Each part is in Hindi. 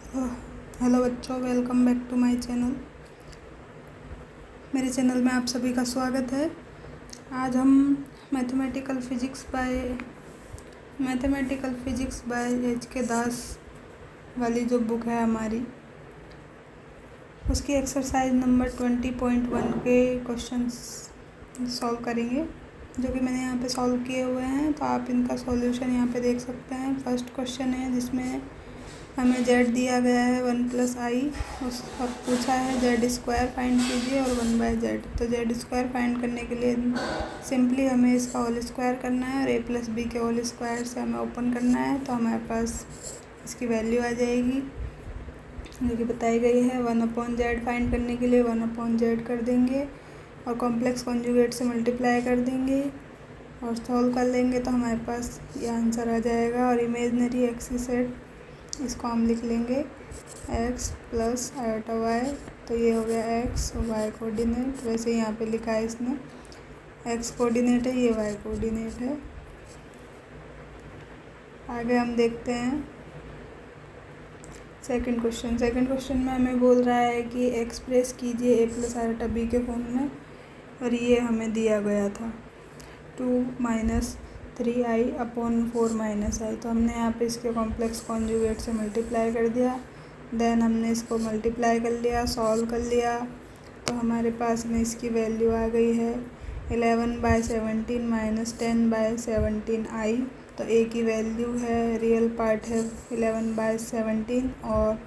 हेलो बच्चों, welcome back to my channel. मेरे चैनल में आप सभी का स्वागत है। आज हम mathematical physics by HK Das वाली जो बुक है हमारी, उसकी एक्सरसाइज नंबर 20.1 के क्वेश्चंस सॉल्व करेंगे, जो कि मैंने यहाँ पे सॉल्व किए हुए हैं। तो आप इनका सॉल्यूशन यहाँ पे देख सकते हैं। फर्स्ट क्वेश्चन है जिसमें हमें z दिया गया है 1+i, उस और पूछा है z² फाइंड कीजिए और 1/z। तो z² फाइंड करने के लिए सिंपली हमें इसका होल स्क्वायर करना है और a+b के होल स्क्वायर से हमें ओपन करना है। तो हमारे पास इसकी वैल्यू आ जाएगी जो कि बताई गई है। 1/z फाइंड करने के लिए 1/z कर देंगे और कॉम्प्लेक्स कॉन्जुगेट से मल्टीप्लाई कर देंगे और सॉल्व कर लेंगे तो हमारे पास ये आंसर आ जाएगा। और इमेजनरी एक्सिस है, इसको हम लिख लेंगे x प्लस आयोटा y। तो ये हो गया x और y कोऑर्डिनेट। वैसे यहाँ पे लिखा है इसने x कोऑर्डिनेट है, ये y कोऑर्डिनेट है। आगे हम देखते हैं सेकंड क्वेश्चन में हमें बोल रहा है कि एक्सप्रेस कीजिए a प्लस आयोटा b के फॉर्म में, और ये हमें दिया गया था 2 - 3i/4 - i। तो हमने यहाँ पे इसके कॉम्प्लेक्स कॉन्जुगेट से मल्टीप्लाई कर दिया, देन हमने इसको मल्टीप्लाई कर लिया, सॉल्व कर लिया। तो हमारे पास में इसकी वैल्यू आ गई है 11/17 - 10/17i। तो a की वैल्यू है, रियल पार्ट है 11/17 और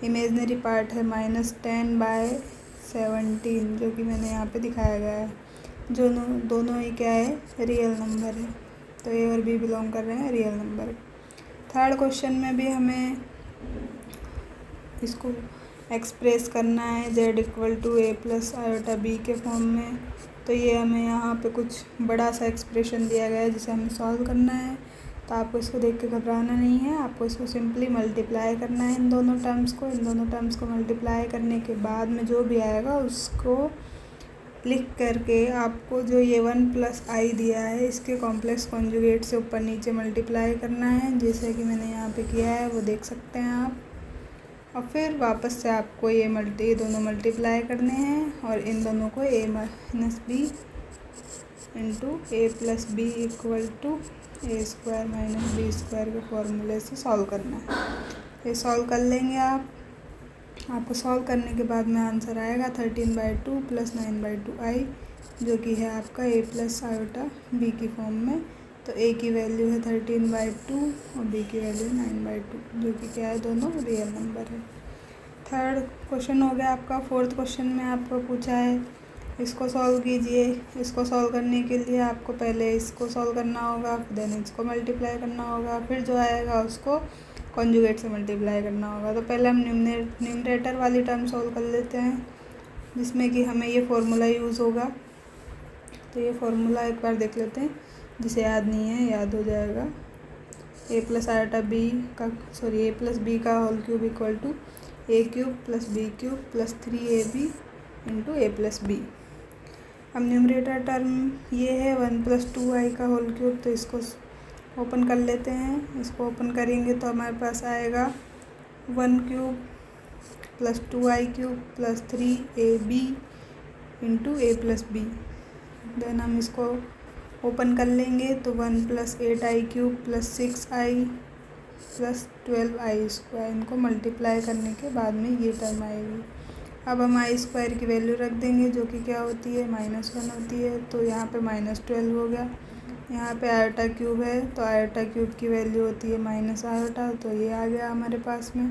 इमेजनरी पार्ट है -10/17, जो कि मैंने यहाँ पे दिखाया गया है। जो दोनों ही क्या है, रियल नंबर है। तो ए और बी बिलोंग कर रहे हैं रियल नंबर। थर्ड क्वेश्चन में भी हमें इसको एक्सप्रेस करना है z = a plus iota b के फॉर्म में। तो ये हमें यहाँ पे कुछ बड़ा सा एक्सप्रेशन दिया गया है जिसे हमें सॉल्व करना है। तो आपको इसको देख के घबराना नहीं है, आपको इसको सिंपली मल्टीप्लाई करना है इन दोनों टर्म्स को मल्टीप्लाई करने के बाद में जो भी आएगा उसको लिख करके आपको जो ये 1+i दिया है इसके कॉम्प्लेक्स कॉन्जुगेट से ऊपर नीचे मल्टीप्लाई करना है, जैसे कि मैंने यहाँ पे किया है, वो देख सकते हैं आप। और फिर वापस से आपको ये दोनों मल्टीप्लाई करने हैं और इन दोनों को a - b × a+b = a² - b² के फॉर्मूले से सॉल्व करना है। ये सॉल्व कर लेंगे आपको सॉल्व करने के बाद में आंसर आएगा 13/2 + 9/2i, जो कि है आपका a प्लस आयोटा b की फॉर्म में। तो a की वैल्यू है 13/2 और b की वैल्यू 9/2, जो कि क्या है, दोनों रियल नंबर है। थर्ड क्वेश्चन हो गया आपका। फोर्थ क्वेश्चन में आपको पूछा है इसको सॉल्व कीजिए। इसको सॉल्व करने के लिए आपको पहले इसको सॉल्व करना होगा, देन इसको मल्टीप्लाई करना होगा, फिर जो आएगा उसको कॉन्जुगेट से मल्टीप्लाई करना होगा। तो पहले हम न्यूमरेटर वाली टर्म सॉल्व कर लेते हैं, जिसमें कि हमें ये फार्मूला यूज़ होगा। तो ये फार्मूला एक बार देख लेते हैं, जिसे याद नहीं है याद हो जाएगा। a + b का whole cube = a³ + b³ + 3ab × a+b। अब न्यूमरेटर टर्म ये है 1+2i का होल क्यूब। तो इसको ओपन कर लेते हैं। इसको ओपन करेंगे तो हमारे पास आएगा 1³ + 2i³ + 3ab × a+b। देन हम इसको ओपन कर लेंगे तो 1 + 8i³ + 6i + 12i²। इनको मल्टीप्लाई करने के बाद में ये टर्म आएगी। अब हम i² की वैल्यू रख देंगे, जो कि क्या होती है, -1 होती है। तो यहाँ पे -12 हो गया। यहाँ पे आयोटा क्यूब है तो आयोटा क्यूब की वैल्यू होती है -आयोटा, तो ये आ गया हमारे पास में।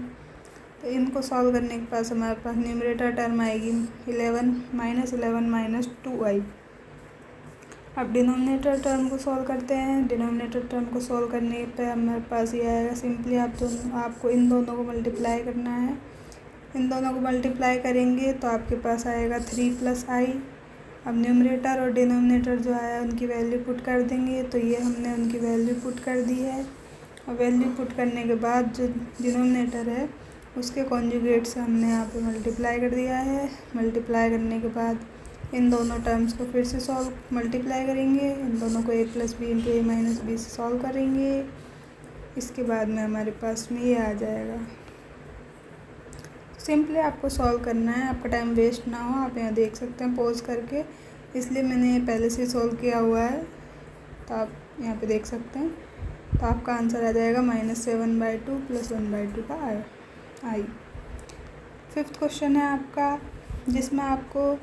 तो इनको सॉल्व करने के पास हमारे पास न्यूमरेटर टर्म आएगी 11 - 2i। अब डिनोमिनेटर टर्म को सॉल्व करते हैं। डिनोमिनेटर टर्म को सॉल्व करने पे हमारे पास ये आएगा, सिंपली आपको इन दोनों को मल्टीप्लाई करना है। इन दोनों को मल्टीप्लाई करेंगे तो आपके पास आएगा 3 + i। अब न्यूमरेटर और डिनोमिनेटर जो आया उनकी वैल्यू पुट कर देंगे। तो ये हमने उनकी वैल्यू पुट कर दी है, और वैल्यू पुट करने के बाद जो डिनोमिनेटर है उसके कॉन्जुगेट से हमने यहाँ पे मल्टीप्लाई कर दिया है। मल्टीप्लाई करने के बाद इन दोनों टर्म्स को फिर से मल्टीप्लाई करेंगे। इन दोनों को a + b × a - b से सॉल्व करेंगे। इसके बाद में हमारे पास में ये आ जाएगा। सिंपली आपको सॉल्व करना है, आपका टाइम वेस्ट ना हो। आप यहाँ देख सकते हैं पॉज करके, इसलिए मैंने ये पहले से सॉल्व किया हुआ है, तो आप यहाँ पे देख सकते हैं। तो आपका आंसर आ जाएगा -7/2 + 1/2 का आई। फिफ्थ क्वेश्चन है आपका, जिसमें आपको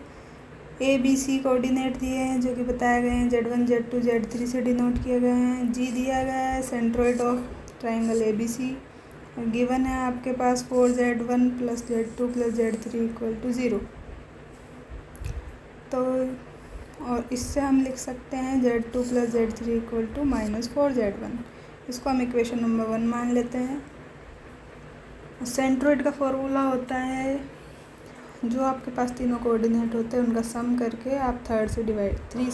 ABC कोऑर्डिनेट दिए हैं जो कि बताए गए हैं, Z1 Z2 Z3 से डिनोट किए गए हैं। G दिया गया है सेंट्रोइड ऑफ ट्राइंगल ABC, और गिवन है आपके पास 4Z1 + Z2 + Z3 = 0। तो और इससे हम लिख सकते हैं Z2 + Z3 = -4Z1। इसको हम इक्वेशन नंबर 1 मान लेते हैं। सेंट्रोइड का फॉर्मूला होता है, जो आपके पास तीनों कोऑर्डिनेट होते हैं उनका सम करके आप 3 से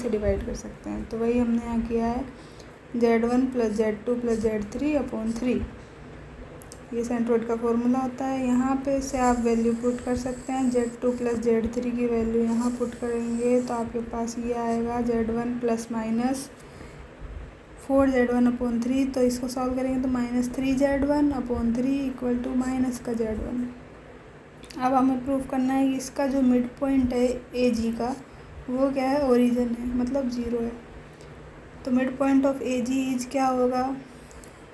डिवाइड कर सकते हैं। तो वही हमने यहाँ किया है, Z1 + Z2 + Z3/3। ये सेंट्रोइड का फॉर्मूला होता है। यहाँ पे से आप वैल्यू पुट कर सकते हैं। Z2 + Z3 की वैल्यू यहाँ पुट करेंगे तो आपके पास ये आएगा Z1 ± 4Z1/3। तो इसको सॉल्व करेंगे तो -3Z1/3 = का Z1। अब हमें प्रूफ करना है कि इसका जो मिड पॉइंट है AG का, वो क्या है, ओरिजिन है, मतलब 0 है। तो mid point of AG is क्या होगा,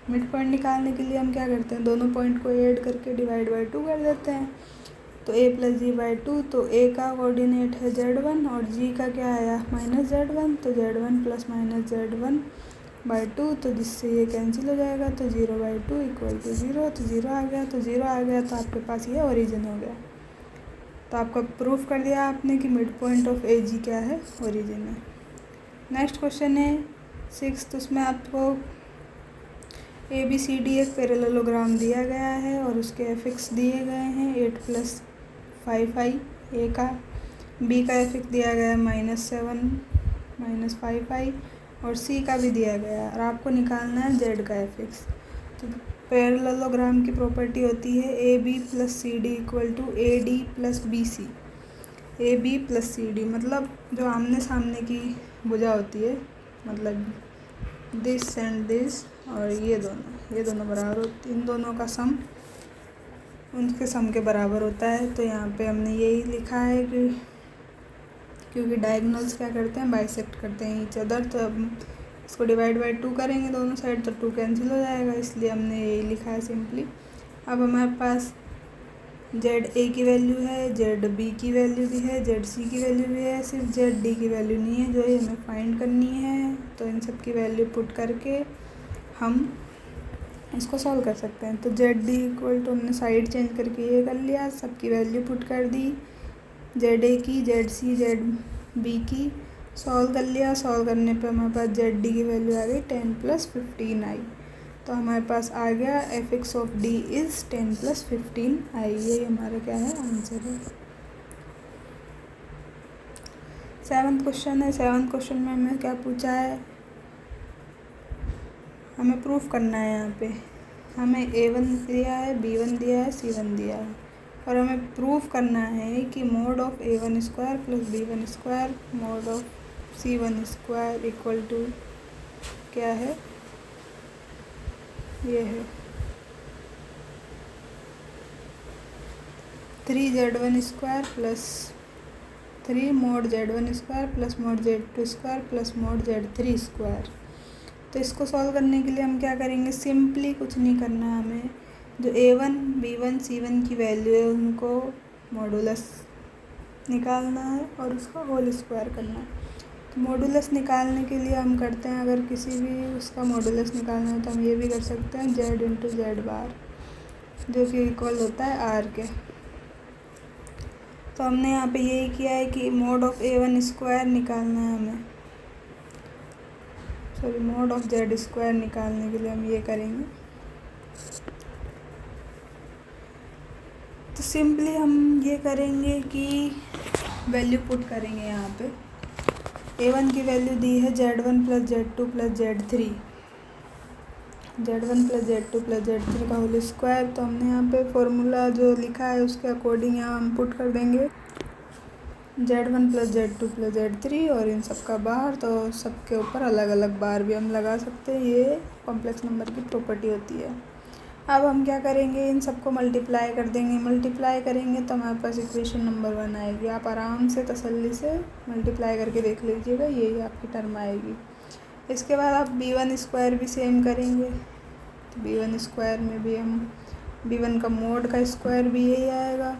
मिड पॉइंट निकालने के लिए हम क्या करते हैं, दोनों पॉइंट को ऐड करके डिवाइड बाई 2 कर देते हैं। तो A + G/2, तो A का कोऑर्डिनेट है Z1 और G का क्या आया -Z1, तो Z1 + -Z1/2, तो जिससे ये कैंसिल हो जाएगा, तो 0/2 = 0। तो 0 आ गया, तो 0 आ गया तो आपके पास ये ओरिजिन हो गया। तो आपका प्रूफ कर दिया आपने कि मिड पॉइंट ऑफ AG क्या है, ओरिजिन है। नेक्स्ट क्वेश्चन है 6th, उसमें आपको ABCD एक पैरेललोग्राम दिया गया है और उसके एफिक्स दिए गए हैं 8 + 5i A का, B का एफिक्स दिया गया है -7 - 5i, और C का भी दिया गया है, और आपको निकालना है Z का एफिक्स। तो पैरेललोग्राम की प्रॉपर्टी होती है AB + CD = AD + BC। AB + CD मतलब जो आमने सामने की भुजा होती है, मतलब दिस एंड दिस, और ये दोनों बराबर होती, इन दोनों का सम उनके सम के बराबर होता है। तो यहाँ पे हमने यही लिखा है कि क्योंकि डायगोनल्स क्या करते हैं, बाइसेक्ट करते हैं ईच अदर, तो अब इसको डिवाइड बाई 2 करेंगे दोनों साइड, तो 2 कैंसिल हो जाएगा, इसलिए हमने यही लिखा है सिंपली। अब हमारे पास ZA की वैल्यू है, ZB की वैल्यू भी है, ZC की वैल्यू भी है, सिर्फ ZD की वैल्यू नहीं है, जो ये हमें फाइंड करनी है। तो इन सब की वैल्यू पुट करके हम इसको सॉल्व कर सकते हैं। तो ZD = हमने साइड चेंज करके ये कर लिया, सबकी वैल्यू पुट कर दी, ZA की, ZC, ZB की, सॉल्व कर लिया। सॉल्व करने पे हमारे पास ZD की वैल्यू आ गई 10 + 15i। तो हमारे पास आ गया affix of D is 10 + 15i। ये हमारा क्या है, आंसर है। 7th क्वेश्चन है। 7th क्वेश्चन में हमें क्या पूछा है, हमें प्रूफ करना है। यहाँ पे हमें A1 दिया है, B1 दिया है, C1 दिया है, और हमें प्रूफ करना है कि mod of A1² + B1² mod of C1² = क्या है, ये है 3Z1² + 3 mod Z1² + mod Z2² + mod Z3²। तो इसको सॉल्व करने के लिए हम क्या करेंगे, सिंपली कुछ नहीं करना है, हमें जो A1, B1, C1 की वैल्यू है उनको मॉडुलस निकालना है और उसका होल स्क्वायर करना है। तो मॉडुलस निकालने के लिए हम करते हैं, अगर किसी भी उसका मॉडुलस निकालना है तो हम ये भी कर सकते हैं Z × Z⁻, जो कि इक्वल होता है R के। तो हमने यहाँ पे यही किया है कि mod of A1² निकालना है हमें, सॉरी mod of Z² निकालने के लिए हम ये करेंगे। तो सिंपली हम ये करेंगे कि वैल्यू पुट करेंगे। यहाँ पे A1 की वैल्यू दी है Z1 + Z2 + Z3, Z1 + Z2 + Z3 का होल स्क्वायर। तो हमने यहाँ पे फॉर्मूला जो लिखा है उसके अकॉर्डिंग यहाँ हम पुट कर देंगे Z1 + Z2 + Z3, और इन सब का बार, तो सबके ऊपर अलग अलग बार भी हम लगा सकते हैं, ये कॉम्प्लेक्स नंबर की प्रॉपर्टी होती है। अब हम क्या करेंगे, इन सबको मल्टीप्लाई कर देंगे। मल्टीप्लाई करेंगे तो हमारे पास इक्वेशन नंबर 1 आएगी। आप आराम से तसल्ली से मल्टीप्लाई करके देख लीजिएगा, यही आपकी टर्म आएगी। इसके बाद आप b1 स्क्वायर भी सेम करेंगे। तो b1 स्क्वायर में भी हम b1 का मोड का स्क्वायर भी यही आएगा,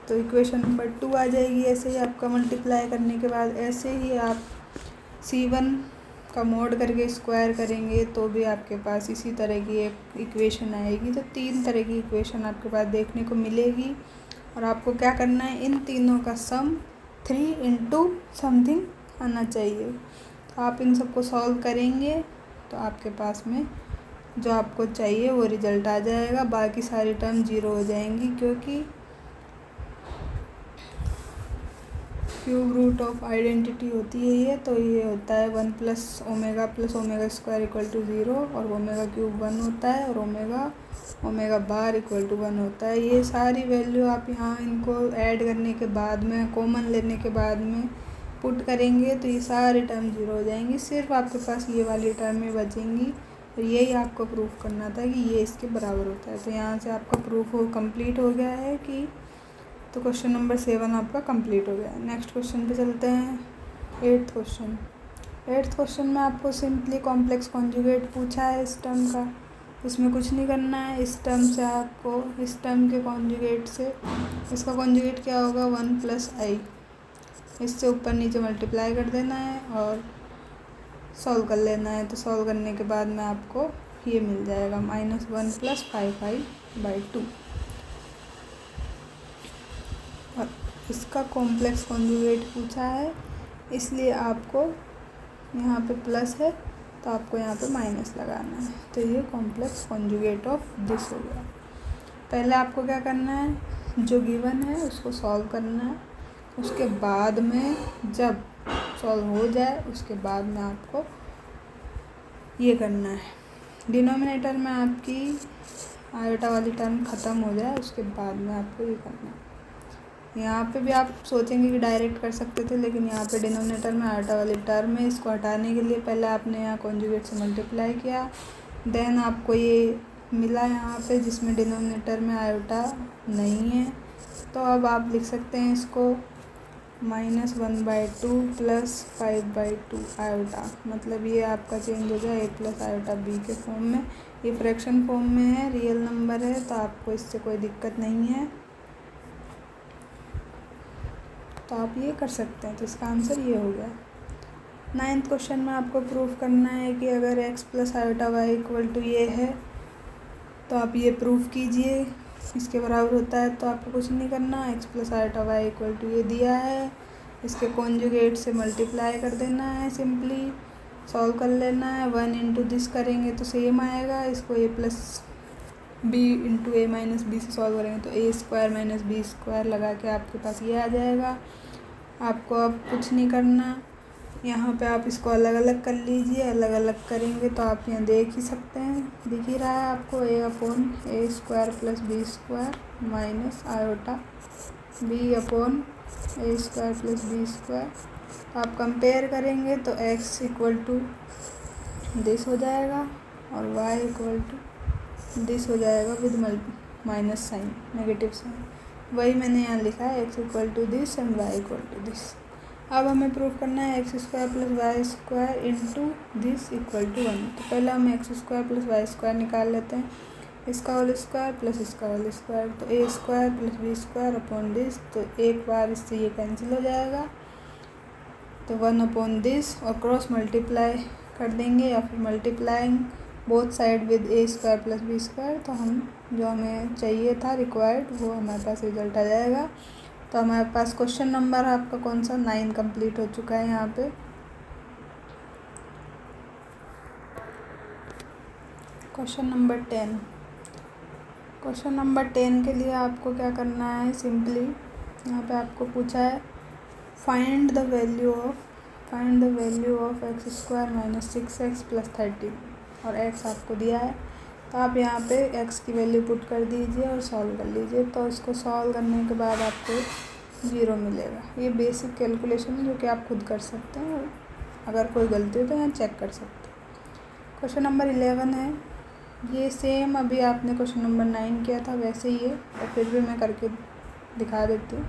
तो इक्वेशन नंबर 2 आ जाएगी। ऐसे ही आपका मल्टीप्लाई करने के बाद ऐसे ही आप c1 का मोड करके स्क्वायर करेंगे तो भी आपके पास इसी तरह की एक इक्वेशन आएगी। तो 3 तरह की इक्वेशन आपके पास देखने को मिलेगी, और आपको क्या करना है, इन तीनों का सम 3 इंटू समथिंग आना चाहिए। तो आप इन सबको सॉल्व करेंगे तो आपके पास में जो आपको चाहिए वो रिज़ल्ट आ जाएगा। बाकी सारी टर्म 0 हो जाएंगी, क्योंकि क्यूब रूट ऑफ आइडेंटिटी होती है ये। तो ये होता है 1 plus omega square equal to 0, और ओमेगा क्यूब 1 होता है, और ओमेगा बार इक्वल टू 1 होता है। ये सारी वैल्यू आप यहाँ इनको ऐड करने के बाद में, कॉमन लेने के बाद में पुट करेंगे तो ये सारी टर्म 0 हो जाएंगी। सिर्फ आपके पास ये वाली टर्में बचेंगी, और यही आपको प्रूफ करना था कि ये इसके बराबर होता है। तो यहाँ से आपका प्रूफ कंप्लीट हो गया है कि, तो क्वेश्चन नंबर 7 आपका कंप्लीट हो गया। नेक्स्ट क्वेश्चन पे चलते हैं। 8th क्वेश्चन में आपको सिंपली कॉम्प्लेक्स कॉन्जुगेट पूछा है इस टर्म का। इसमें कुछ नहीं करना है। इस टर्म से आपको, इस टर्म के कॉन्जुगेट से इसका कॉन्जुगेट क्या होगा, 1 प्लस आई। इससे ऊपर नीचे मल्टीप्लाई कर देना है और सॉल्व कर लेना है। तो सॉल्व करने के बाद में आपको ये मिल जाएगा -1 प्लस 5i/2। और इसका कॉम्प्लेक्स कॉन्जुगेट पूछा है, इसलिए आपको यहाँ पे प्लस है तो आपको यहाँ पे माइनस लगाना है। तो ये कॉम्प्लेक्स कॉन्जुगेट ऑफ दिस हो गया। पहले आपको क्या करना है, जो गिवन है उसको सॉल्व करना है। उसके बाद में जब सॉल्व हो जाए उसके बाद में आपको ये करना है, डिनोमिनेटर में आपकी आयोटा वाली टर्म ख़त्म हो जाए उसके बाद में आपको ये करना है। यहाँ पे भी आप सोचेंगे कि डायरेक्ट कर सकते थे, लेकिन यहाँ पे डिनोमिनेटर में आयोटा वाली टर्म है। इसको हटाने के लिए पहले आपने यहाँ कॉन्जुगेट से मल्टीप्लाई किया, देन आपको ये मिला यहाँ पे जिसमें डिनोमिनेटर में आयोटा नहीं है। तो अब आप लिख सकते हैं इसको -1/2 प्लस 5/2 आयोटा। मतलब ये आपका चेंज हो गया a प्लस आयोटा b के फॉर्म में। ये फ्रैक्शन फॉर्म में है, रियल नंबर है, तो आपको इससे कोई दिक्कत नहीं है, तो आप ये कर सकते हैं। तो इसका आंसर ये हो गया। 9th क्वेश्चन में आपको प्रूफ करना है कि अगर x plus iota y equal to ये है तो आप ये प्रूफ कीजिए इसके बराबर होता है। तो आपको कुछ नहीं करना, x plus iota y equal to ये दिया है, इसके कॉन्जुगेट से मल्टीप्लाई कर देना है, सिंपली सॉल्व कर लेना है। 1 इंटू दिस करेंगे तो सेम आएगा। इसको a plus B into a minus B से सॉल्व करेंगे तो a square minus B square लगा के आपके पास ये आ जाएगा। आपको अब कुछ नहीं करना, यहाँ पे आप इसको अलग अलग कर लीजिए। अलग अलग करेंगे तो आप यहाँ देख ही सकते हैं, दिख ही रहा है आपको, a/a square plus B square minus iota b/a square plus B square. आप कंपेयर करेंगे तो x इक्वल टू दिस हो जाएगा और y इक्वल टू दिस हो जाएगा with minus sign, negative sign. वही मैंने यहाँ लिखा है, x equal to this and y equal to this. अब हमें प्रूफ करना है x square plus Y square into this equal to 1। तो पहले हम x square plus Y square निकाल लेते हैं, इसका होल स्क्वायर प्लस इसका होल स्क्वायर। तो a square plus B square upon this, तो एक बार इससे ये कैंसिल हो जाएगा, तो 1 अपॉन दिस, और क्रॉस मल्टीप्लाई कर देंगे या फिर multiplying both side with a square plus B square. तो हम जो हमें चाहिए था रिक्वायर्ड वो हमारे पास रिजल्ट आ जाएगा। तो हमारे पास क्वेश्चन नंबर आपका कौन सा 9 कंप्लीट हो चुका है। यहाँ पे क्वेश्चन नंबर 10। क्वेश्चन नंबर 10 के लिए आपको क्या करना है, सिंपली यहाँ पे आपको पूछा है find the value of x square minus 6x plus 30, और x आपको दिया है। तो आप यहाँ पे x की वैल्यू पुट कर दीजिए और सॉल्व कर लीजिए। तो इसको सॉल्व करने के बाद आपको 0 मिलेगा। ये बेसिक कैलकुलेशन है जो कि आप खुद कर सकते हैं, और अगर कोई गलती हो तो यहाँ चेक कर सकते हैं। क्वेश्चन नंबर 11 है, ये सेम अभी आपने क्वेश्चन नंबर 9 किया था वैसे ही है, और फिर भी मैं करके दिखा देती हूँ।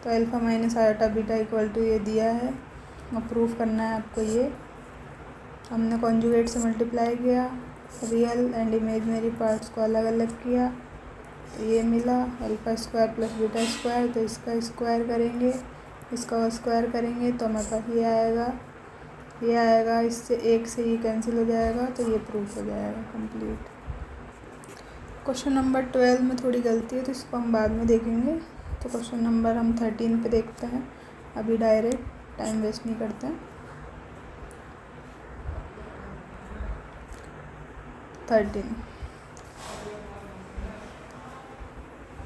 तो alpha minus iota beta equal to ये दिया है, और प्रूफ करना है आपको। ये हमने कॉन्जुगेट से मल्टीप्लाई किया, रियल एंड इमेजनरी पार्ट्स को अलग अलग किया, तो ये मिला alpha square plus beta square. तो इसका स्क्वायर करेंगे, इसका स्क्वायर करेंगे तो हमारे पास ये आएगा, इससे एक से ये कैंसिल हो जाएगा, तो ये प्रूफ हो जाएगा कंप्लीट। क्वेश्चन नंबर 12 में थोड़ी गलती है, तो इसको हम बाद में देखेंगे। तो क्वेश्चन नंबर हम 13 पे देखते हैं, अभी डायरेक्ट टाइम वेस्ट नहीं करते हैं।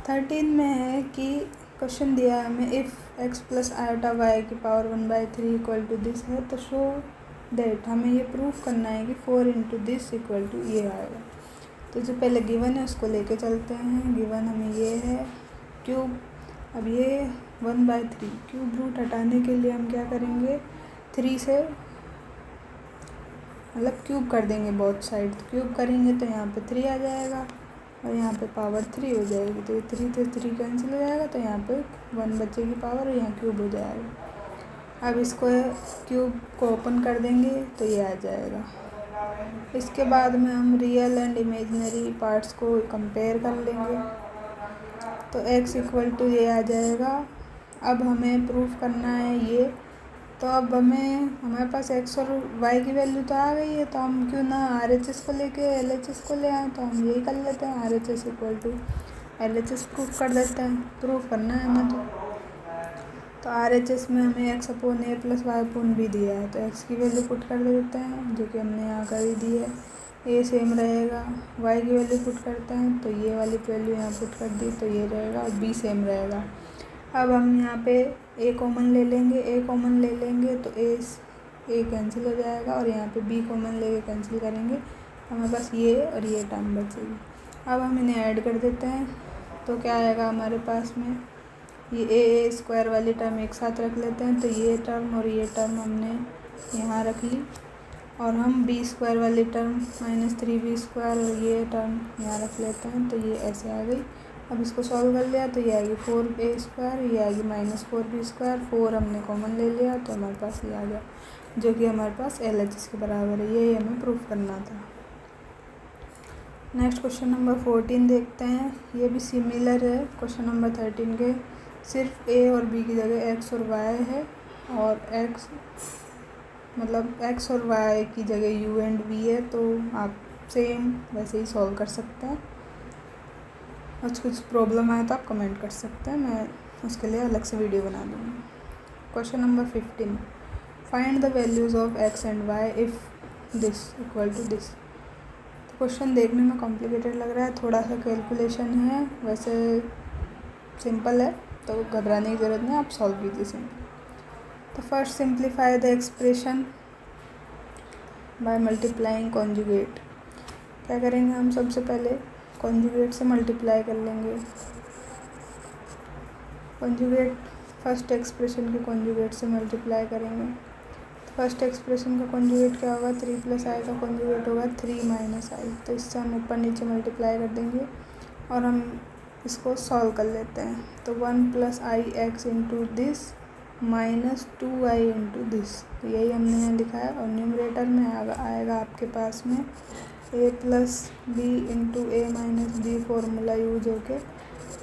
13 में है कि क्वेश्चन दिया है हमें, if X plus iota Y की पावर 1/3 इक्वल टू दिस है, तो शो दैट हमें ये प्रूफ करना है कि 4 इंटू दिस इक्वल टू ये आएगा। तो जो पहले गिवन है उसको लेके चलते हैं। गिवन हमें ये है क्यूब, अब ये 1/3 क्यूब रूट हटाने के लिए हम क्या करेंगे, 3 से मतलब क्यूब कर देंगे बोथ साइड। तो क्यूब करेंगे तो यहाँ पे 3 आ जाएगा, और यहाँ पे पावर 3 हो जाएगी, तो ये 3 से 3 कैंसिल हो जाएगा, तो यहाँ पे 1 बचेगी पावर, और यहाँ क्यूब हो जाएगा। अब इसको क्यूब को ओपन कर देंगे तो ये आ जाएगा। इसके बाद में हम रियल एंड इमेजनरी पार्ट्स को कंपेयर कर लेंगे, तो x इक्वल टू ये आ जाएगा। अब हमें प्रूफ करना है ये, तो अब हमारे पास x और y की वैल्यू तो आ गई है, तो हम क्यों ना RHS को लेके LHS को ले आएँ। तो हम यही कर लेते हैं, RHS equal to LHS proof कर देते हैं। प्रूफ करना है हमें, तो RHS में हमें x upon a plus Y upon B दिया है, तो x की वैल्यू पुट कर देते हैं, जो कि हमने यहाँ कर ही दी है। a सेम रहेगा, y की वैल्यू पुट करते हैं, तो ये वाली वैल्यू यहाँ पुट कर दी, तो ये रहेगा, और b सेम रहेगा। अब हम यहाँ पे a कॉमन ले लेंगे, तो a कैंसिल हो जाएगा, और यहाँ पे b कॉमन लेके कैंसिल करेंगे, हमारे पास ये और ये टर्म बचेगी। अब हम इन्हें ऐड कर देते हैं, तो क्या आएगा हमारे पास में, ये a स्क्वायर वाली टर्म एक साथ रख लेते हैं, तो ये टर्म और ये टर्म हमने यहाँ रख ली, और हम b स्क्वायर वाली टर्म माइनस 3b स्क्वायर और ये टर्म यहाँ रख लेते हैं, तो ये ऐसे आ गई। अब इसको सॉल्व कर लिया तो ये आएगी 4a स्क्वायर, ये आएगी माइनस 4b स्क्वायर, 4 हमने कॉमन ले लिया, तो हमारे पास ये आ गया, जो कि हमारे पास LHS के बराबर है। ये हमें प्रूफ करना था। नेक्स्ट क्वेश्चन नंबर 14 देखते हैं, ये भी सिमिलर है क्वेश्चन नंबर 13 के, सिर्फ a और b की जगह x और y है, और x और y की जगह u एंड v है, तो आप सेम वैसे ही सॉल्व कर सकते हैं। और कुछ प्रॉब्लम आए तो आप कमेंट कर सकते हैं, मैं उसके लिए अलग से वीडियो बना दूँगी। Question number 15, find the values of x and y if this equal to this. तो क्वेश्चन देखने में कॉम्प्लिकेटेड लग रहा है, थोड़ा सा कैलकुलेशन है, वैसे सिंपल है, तो घबराने की ज़रूरत नहीं, आप सॉल्व कीजिए सिंपल। तो first simplify the expression by multiplying conjugate. क्या करेंगे हम, सबसे पहले कॉन्जुगेट से मल्टीप्लाई कर लेंगे। कॉन्जुगेट फर्स्ट एक्सप्रेशन के कॉन्जुगेट से मल्टीप्लाई करेंगे, तो फर्स्ट एक्सप्रेशन का कॉन्जुगेट क्या होगा, 3 + i का कॉन्जुगेट होगा 3 - i, तो इससे हम ऊपर नीचे मल्टीप्लाई कर देंगे, और हम इसको सॉल्व कर लेते हैं। तो 1 + ix into this minus 2i into this, तो यही हमने यहाँ लिखा है, और न्यूमरेटर में आएगा आपके पास में a + b into a - b formula use होके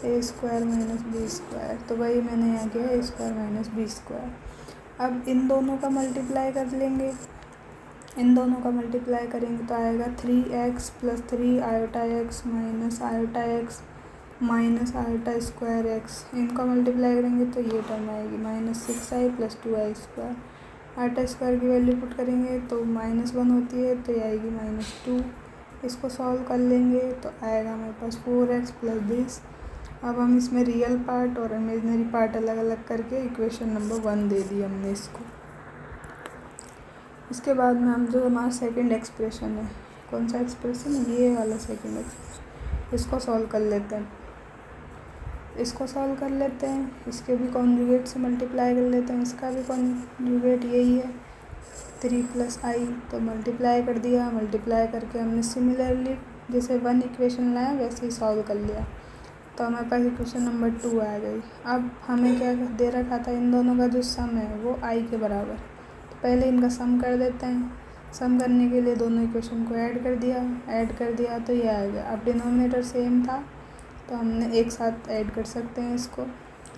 a square minus b square, तो वही मैंने यहाँ किया a square minus b square. अब इन दोनों का मल्टीप्लाई कर लेंगे, इन दोनों का मल्टीप्लाई करेंगे तो आएगा 3x + 3 iota x minus iota x minus iota square x, इनका मल्टीप्लाई करेंगे तो ये टर्म आएगी -6i + 2i square. Iota square की वैल्यू पुट करेंगे तो -1 होती है, तो ये आएगी -2। इसको सॉल्व कर लेंगे तो आएगा हमारे पास 4x + दिस। अब हम इसमें रियल पार्ट और इमेजनरी पार्ट अलग अलग करके इक्वेशन नंबर 1 दे दी हमने इसको। इसके बाद में हम जो हमारा सेकंड एक्सप्रेशन है, कौन सा एक्सप्रेशन, ये वाला सेकंड एक्सप्रेशन, इसको सॉल्व कर लेते हैं। इसके भी कॉन्जुगेट से मल्टीप्लाई कर लेते हैं, इसका भी कॉन्जुगेट यही है, 3 + i, तो मल्टीप्लाई कर दिया। मल्टीप्लाई करके हमने सिमिलरली जैसे 1 इक्वेशन लाया वैसे ही सॉल्व कर लिया, तो हमारे पास इक्वेशन नंबर 2 आ गई। अब हमें क्या दे रखा था, इन दोनों का जो सम है वो i के बराबर, तो पहले इनका सम कर देते हैं। सम करने के लिए दोनों इक्वेशन को ऐड कर दिया तो ये आ गया। अब डिनोमिनेटर सेम था तो हमने एक साथ ऐड कर सकते हैं इसको।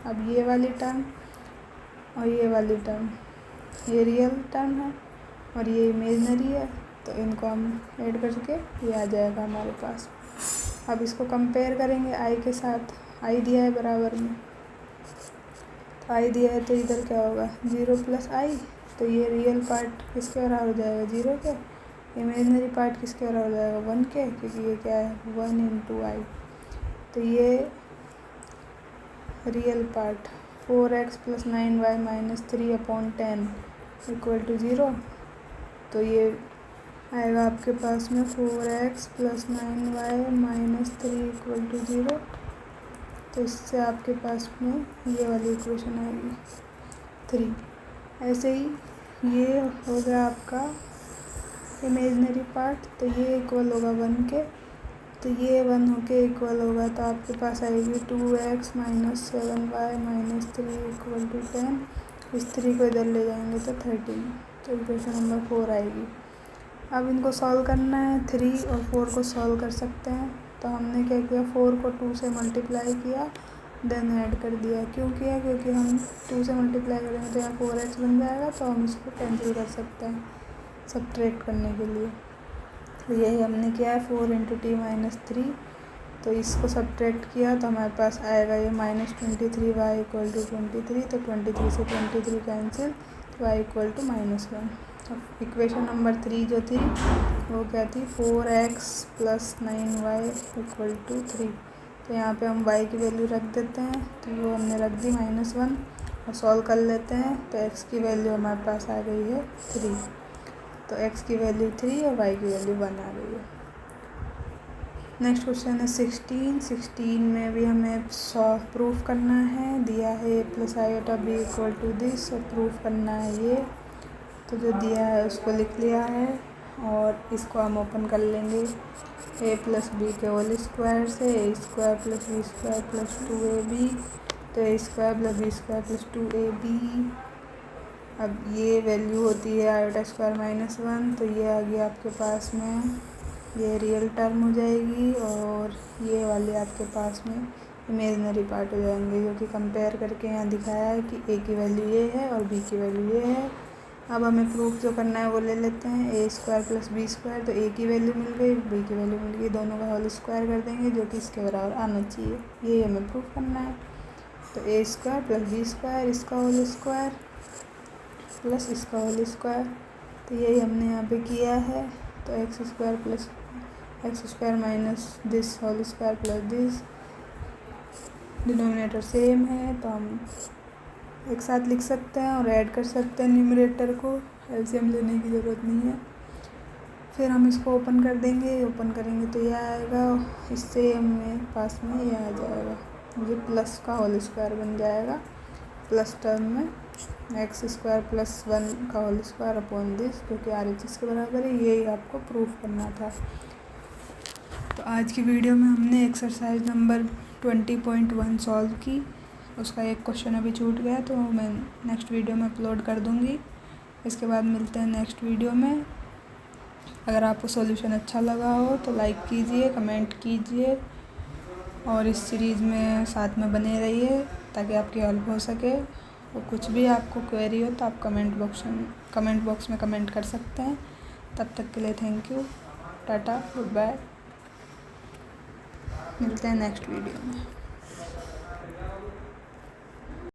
अब ये वाली टर्म और ये वाली टर्म, ये रियल टर्म है और ये इमेजनरी है, तो इनको हम ऐड करके ये आ जाएगा हमारे पास। अब इसको कंपेयर करेंगे i के साथ। i दिया है बराबर में, तो i दिया है तो इधर क्या होगा 0 + i, तो ये रियल पार्ट किसके बराबर हो जाएगा 0 के, इमेजनरी पार्ट किसके बराबर हो जाएगा 1 के, क्योंकि ये क्या है 1 × i। तो ये रियल पार्ट 4x + 9y - 3/10 = 0, तो ये आएगा आपके पास में 4x + 9y - 3 = 0। तो इससे आपके पास में ये वाली इक्वेशन आएगी 3। ऐसे ही ये हो गया आपका इमेजनरी पार्ट, तो ये इक्वल होगा 1 के, तो ये 1 होके इक्वल होगा, तो आपके पास आएगी 2x - 7y - 3 = 10। इस 3 को इधर ले जाएंगे तो 13, तो इक्वेशन नंबर 4 आएगी। अब इनको सॉल्व करना है, 3 और 4 को सॉल्व कर सकते हैं। तो हमने क्या किया, 4 को 2 से मल्टीप्लाई किया, देन ऐड कर दिया। क्यों किया, क्योंकि हम 2 से मल्टीप्लाई करेंगे तो यहाँ 4x बन जाएगा, तो हम इसको कैंसिल कर सकते हैं सब्ट्रैक्ट करने के लिए। तो यही हमने किया है 4 × t - 3, तो इसको सब्ट्रैक्ट किया तो हमारे पास आएगा ये -23y = 23, तो 23 से 23 कैंसिल, तो y = -1। अब इक्वेशन नंबर 3 जो थी वो क्या थी, 4x + 9y = 3, तो यहाँ पे हम y की वैल्यू रख देते हैं, तो वो हमने रख दी -1 और सॉल्व कर लेते हैं। तो x की वैल्यू हमारे पास आ गई है 3, तो x की वैल्यू 3 और y की वैल्यू 1 आ गई है। नेक्स्ट क्वेश्चन है 16 में भी हमें प्रूफ करना है, दिया है a + i b = दिस, और प्रूफ करना है ये, तो जो दिया है उसको लिख लिया है और इसको हम ओपन कर लेंगे। a + b के होल स्क्वायर से a² + b² + 2ab, तो a² + b² + 2ab। अब ये वैल्यू होती है i² - 1, तो ये आ गया आपके पास में, ये रियल टर्म हो जाएगी और ये वाले आपके पास में इमेजनरी पार्ट हो जाएंगे, जो कि कंपेयर करके यहाँ दिखाया है कि a की वैल्यू ये है और b की वैल्यू ये है। अब हमें प्रूफ जो करना है वो ले लेते हैं, a² + b², तो a की वैल्यू मिल गई, b की वैल्यू मिल गई, दोनों का होल स्क्वायर कर देंगे जो कि इसके बराबर आना चाहिए, यही हमें प्रूफ करना है। तो a² + b², इसका होल स्क्वायर प्लस इसका होल स्क्वायर, तो यही हमने यहाँ पे किया है। तो x² - this whole square plus this, denominator same है तो हम एक साथ लिख सकते हैं और ऐड कर सकते हैं न्यूमरेटर को, एलसीएम लेने की ज़रूरत नहीं है। फिर हम इसको ओपन कर देंगे, ओपन करेंगे तो ये आएगा, इससे हमें पास में ये आ जाएगा, ये प्लस का होल स्क्वायर बन जाएगा, प्लस टर्म में x² + 1 का होल स्क्वायर अपॉन दिस, क्योंकि RHS के बराबर है। यही आपको प्रूफ करना था। तो आज की वीडियो में हमने एक्सरसाइज नंबर 20.1 सॉल्व की। उसका एक क्वेश्चन अभी छूट गया तो मैं नेक्स्ट वीडियो में अपलोड कर दूँगी। इसके बाद मिलते हैं नेक्स्ट वीडियो में। अगर आपको सॉल्यूशन अच्छा लगा हो तो लाइक कीजिए, कमेंट कीजिए और इस सीरीज़ में साथ में बने रहिए ताकि आपकी हेल्प हो सके। और कुछ भी आपको क्वेरी हो तो आप कमेंट बॉक्स में कमेंट कर सकते हैं। तब तक के लिए thank you, tata, good bye, मिलते हैं नेक्स्ट वीडियो में।